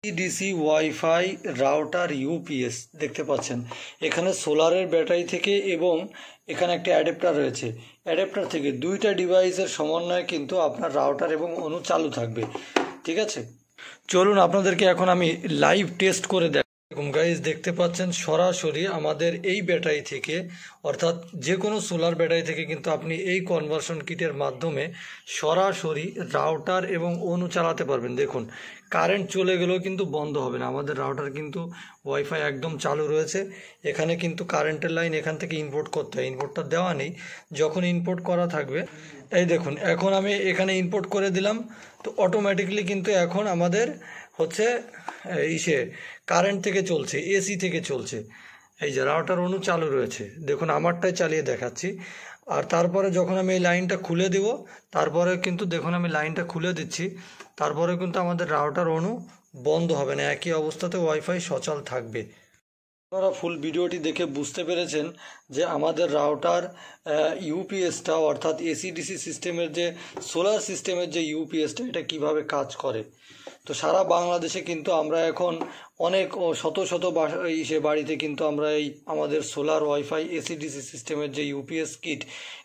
DC wifi router UPS দেখতে পাচ্ছেন। এখানে সোলারের ব্যাটারি থেকে এবং এখানে একটা অ্যাডাপ্টার রয়েছে। অ্যাডাপ্টার থেকে দুইটা ডিভাইসের সমন্বয়ে কিন্তু আপনার রাউটার এবং অনু চালু থাকবে। ঠিক আছে, চলুন আপনাদেরকে এখন আমি লাইভ টেস্ট করে দেখুন গাইজ। দেখতে পাচ্ছেন সরাসরি আমাদের এই ব্যাটারি থেকে, অর্থাৎ যে কোনো সোলার ব্যাটারি থেকে কিন্তু আপনি এই কনভার্সন কিটের মাধ্যমে সরাসরি রাউটার এবং অনু চালাতে পারবেন। দেখুন কারেন্ট চলে গেলেও কিন্তু বন্ধ হবে না। আমাদের রাউটার কিন্তু ওয়াইফাই একদম চালু রয়েছে। এখানে কিন্তু কারেন্টের লাইন এখান থেকে ইনপুট করতে হয়, ইনপুটটা দেওয়া নেই। যখন ইনপুট করা থাকবে, এই দেখুন এখন আমি এখানে ইনপুট করে দিলাম, তো অটোমেটিকলি কিন্তু এখন আমাদের হচ্ছে কারেন্ট থেকে চলছে, এসি থেকে চলছে। এই যে রাউটার অনু চালু রয়েছে, দেখুন আমারটাই চালিয়ে দেখাচ্ছি। আর তারপরে যখন আমি এই লাইনটা খুলে দেব, তারপরে কিন্তু দেখুন আমি লাইনটা খুলে দিচ্ছি, তারপরে কিন্তু আমাদের রাউটার অনু বন্ধ হবে না, একই অবস্থাতে ওয়াইফাই সচল থাকবে। আপনারা ফুল ভিডিওটি দেখে বুঝতে পেরেছেন যে আমাদের রাউটার ইউপিএসটা, অর্থাৎ এসিডিসি সিস্টেমের যে সোলার সিস্টেমের যে ইউপিএসটা, এটা কিভাবে কাজ করে। তো সারা বাংলাদেশে কিন্তু আমরা এখন অনেক শত শত বাড়িতে কিন্তু আমরা এই আমাদের সোলার ওয়াইফাই এসিডিসি সিস্টেমের যে ইউপিএস কিট,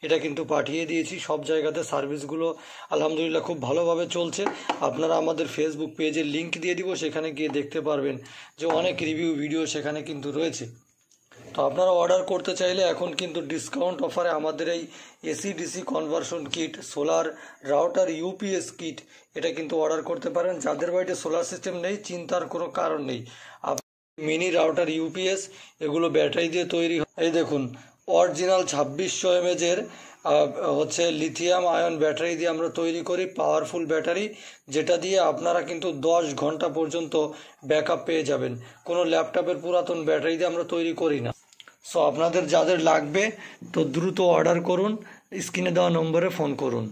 এটা কিন্তু পাঠিয়ে দিয়েছি। সব জায়গাতে সার্ভিসগুলো আলহামদুলিল্লাহ খুব ভালোভাবে চলছে। আপনারা আমাদের ফেসবুক পেজের লিঙ্ক দিয়ে দিব, সেখানে গিয়ে দেখতে পারবেন যে অনেক রিভিউ ভিডিও সেখানে কিন্তু রয়েছে। তো আপনারা অর্ডার করতে চাইলে এখন কিন্তু ডিসকাউন্ট অফারে আমাদের এই AC DC conversion kit, solar router UPS kit, এটা কিন্তু অর্ডার করতে পারেন। যাদের বাড়িতে সোলার সিস্টেম নেই, চিন্তার কোনো কারণ নেই। মিনি রাউটার ইউপিএস এগুলো ব্যাটারি দিয়ে তৈরি। এই দেখুন অরিজিনাল 2600 mAh হচ্ছে লিথিয়াম আয়ন ব্যাটারি দিয়ে আমরা তৈরি করি, পাওয়ারফুল ব্যাটারি, যেটা দিয়ে আপনারা কিন্তু 10 ঘন্টা পর্যন্ত ব্যাকআপ পেয়ে যাবেন। কোনো ল্যাপটপের পুরাতন ব্যাটারি দিয়ে আমরা তৈরি করি না। সো আপনাদের যাদের লাগবে তো দ্রুত অর্ডার করুন, স্ক্রিনে দেওয়া নম্বরে ফোন করুন।